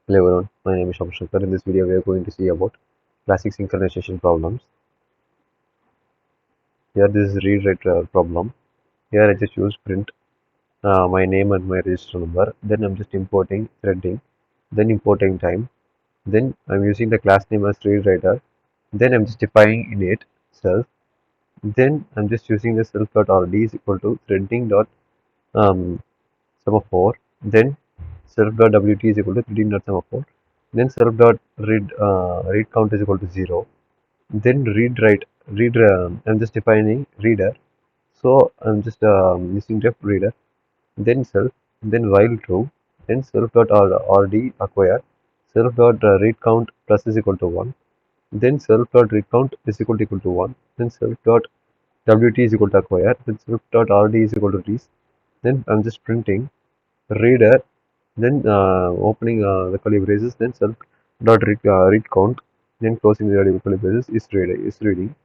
Hello everyone, my name is Shankar. In this video, we are going to see about classic synchronization problems. Here, this is read write problem. Here, I just use print my name and my register number. Then I'm just importing threading, then importing time. Then I'm using the class name as read writer. Then I'm just defining in it self. Then I'm just using the self.rd is equal to threading dot um, semaphore. Then self.wt is equal to threading dot semaphore. Then self.read count is equal to 0. Then read, I'm just defining reader, so I'm just using def reader, then self, then while true, then self dot rd acquire, self dot read count plus is equal to 1, then self dot read count is equal to 1, then self dot wt is equal to acquire, then self dot rd is equal to release. Then I'm just printing reader, then opening the curly braces, then self dot read count, then closing the curly braces is reading.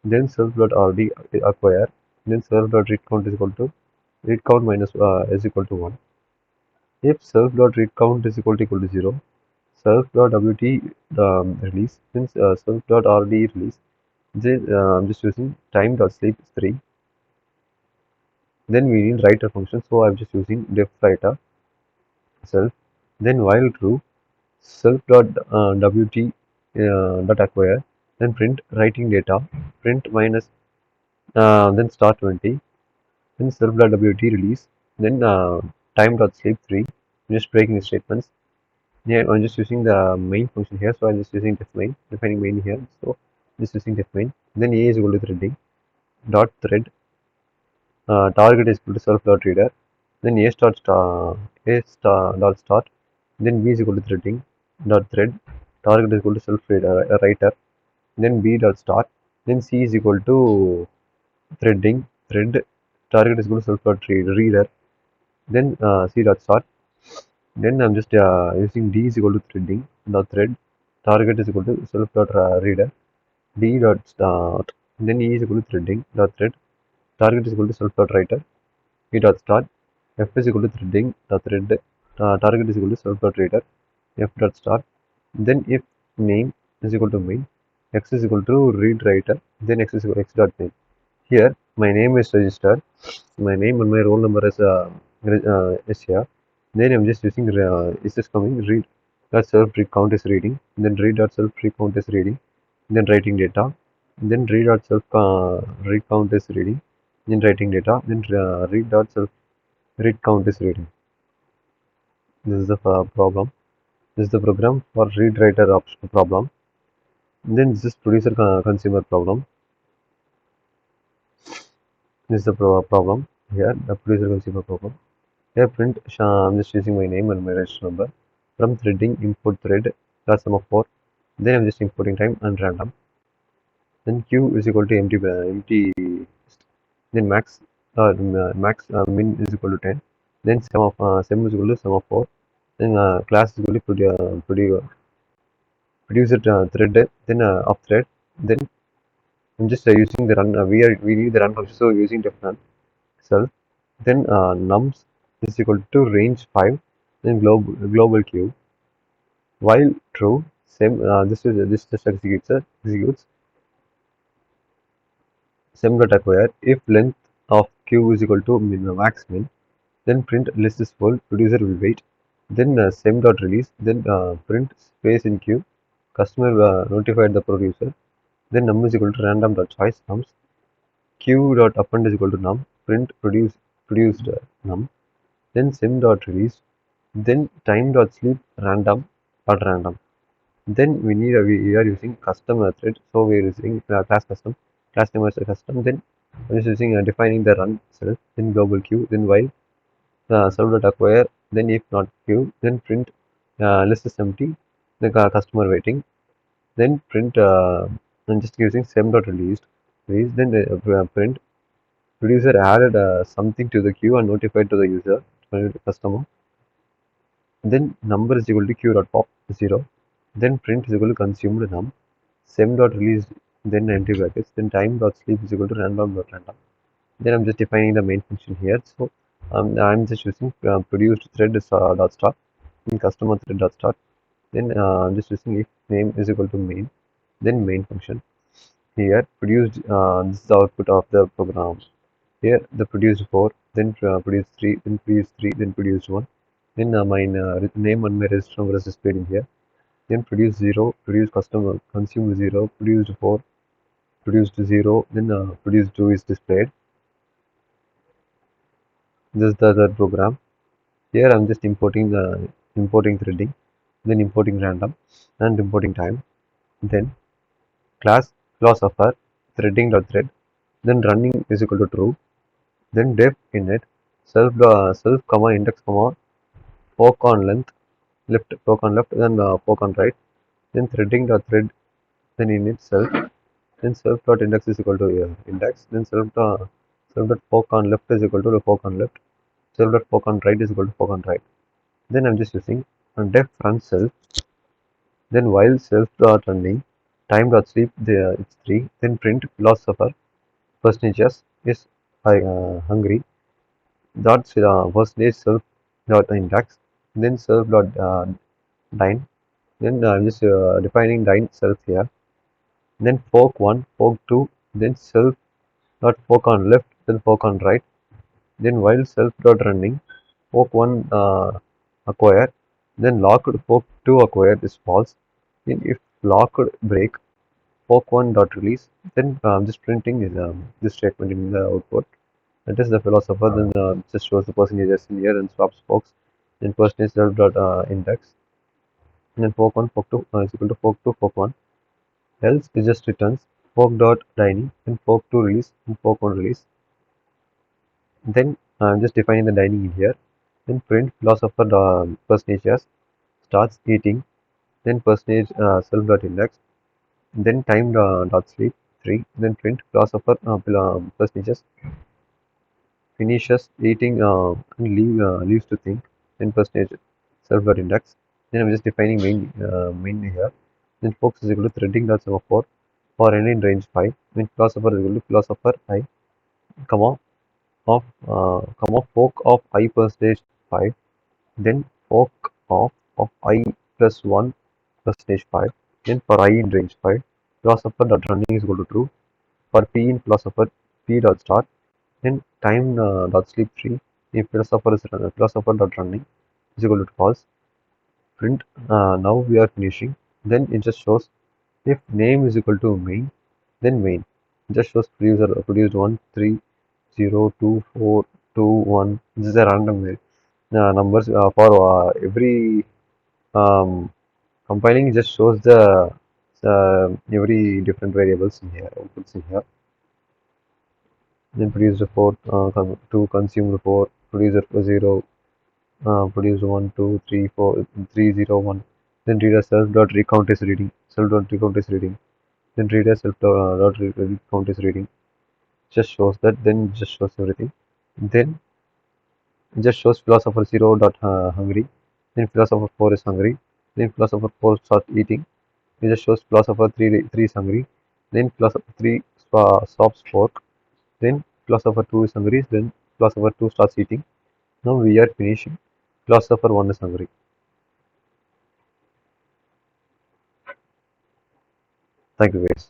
Then self.rd acquire, then self.read count is equal to read count minus is equal to 1. If self.read count is equal to 0, self.wt release, then self.rd release. Then I'm just using time.sleep 3. Then we need writer function, so I'm just using def writer self. Then while true, self.wt dot acquire, then print writing data, print minus then start 20, then self.wt release, then time.sleep 3. I'm just breaking the statements. Yeah, I'm just using the main function here, so I'm just using def main, defining main here. So just using def main. Then a is equal to threading dot thread, target is equal to self.reader, then a star dot start, then b is equal to threading dot thread, target is equal to self-reader writer, then b dot start, then c is equal to threading thread, target is equal to self.reader, then c dot start. Then I'm just using d is equal to threading dot thread, target is equal to self dot reader, d dot start, then e is equal to threading dot thread, target is equal to self dot writer, e dot start, f is equal to threading dot thread, target is equal to self dot reader, f dot start. Then if name is equal to main, x is equal to read writer, then x is equal to x dot name. Here my name is registered, my name and my roll number is here. Then I'm just using is this coming read dot self read count is reading, then read dot self read count is reading, then writing data, then read dot self read count is reading, then writing data, then read dot self read count is reading. This is the problem. This is the program for read writer option problem. Then this is producer consumer problem. This is the problem here, the producer consumer problem. Here print I'm just using my name and my register number from threading input thread class sum of 4. Then I'm just importing time and random. Then q is equal to empty. Then min is equal to 10. Then sum is equal to sum of 4. Then class is equal to producer thread. Then of thread. Then I'm just using the run. We need the run function, so using def run self. Then nums is equal to range 5. Then global q. While true, this just executes sem dot acquire if length of q is equal to max min, then print list is full, producer will wait, then sem dot release, then print space in q, customer notified the producer, then num is equal to random dot choice nums, q dot append is equal to num, print produced num, then sem dot release, then time dot sleep random dot random. Then we are using custom thread, so we are using class custom, class name as a custom. Then I'm just using defining the run self, then global queue, then while server dot acquire, then if not queue, then print list is empty, the customer waiting, then print I'm just using sem dot release, then print producer added something to the queue and notified to the user, customer. Then number is equal to q dot pop 0. Then print is equal to consumed num. Sem dot release, then empty brackets. Then time dot sleep is equal to random dot random. Then I'm just defining the main function here. So I'm just using produced thread dot start, in customer thread dot start. Then I'm just using if name is equal to main, then main function. Here produced this is the output of the program. Here the produced 4, then produced 3, then produced 3, then produced 1. Then my name and my register number is displayed in here. Then produced 0, produced customer consumed 0, produced 4, produced 0, then produced 2 is displayed. This is the other program. Here I'm just importing threading, then importing random and importing time. Then class philosopher threading.thread, then running is equal to true, then def init self comma index comma poke on length left poke on left, then poke on right, then threading.thread, then init self, then self dot index is equal to index, then self dot poke on left is equal to poke on left, self dot poke on right is equal to poke on right. Then I'm just using def run self, then while self dot running, time dot sleep it's 3, then print philosopher percentages is hungry dot percentage self dot index, then self dot dine, then I'm just defining dine self here, then fork 1, fork 2, then self dot fork on left, then fork on right, then while self dot running, fork 1 acquire, then locked fork 2 acquire is false, then if locked break fork 1 dot release, then I'm just printing is this statement in the output. That is the philosopher, then just shows the percentages in here and swaps forks, then percentage self dot index, and then fork 1 fork 2 is equal to fork 2 fork 1, else it just returns fork dot dining, then fork 2 release, and fork 1 release. Then I'm just defining the dining in here, then print philosopher percentages starts eating, then percentage self dot index, then time dot sleep 3, then print philosopher percentages finishes eating and leaves to think, then percentage self dot index. Then I'm just defining main here. Then focus is equal to threading dot semaphore for n in range 5. Then philosopher is equal to philosopher I, comma comma fork of I percentage 5. Then fork of I plus 1 percentage 5. Then for I in range 5, philosopher dot running is equal to true. For P in philosopher, P dot start, then time dot sleep 3, if philosopher dot running is equal to false. Print now we are finishing. Then it just shows if name is equal to main, then main. It just shows producer produced 1 3 0 2 4 2 1. This is a random numbers for every um, compiling. It just shows the every different variables in here, outputs in here. Then produced 4, 2 consumed 4, produced 0, produced 1, 2, 3, 4, 3, 0, 1. Then reader self dot recount is reading, self dot recount is reading. Then reader self dot recount is reading. Just shows that, then just shows everything. Then just shows philosopher 0 dot hungry. Then philosopher 4 is hungry. Then philosopher 4 starts eating. It just shows philosopher 3 is hungry. Then philosopher 3 stops fork. Then philosopher 2 is hungry. Then philosopher 2 starts eating. Now we are finishing. Philosopher 1 is hungry. Thank you guys.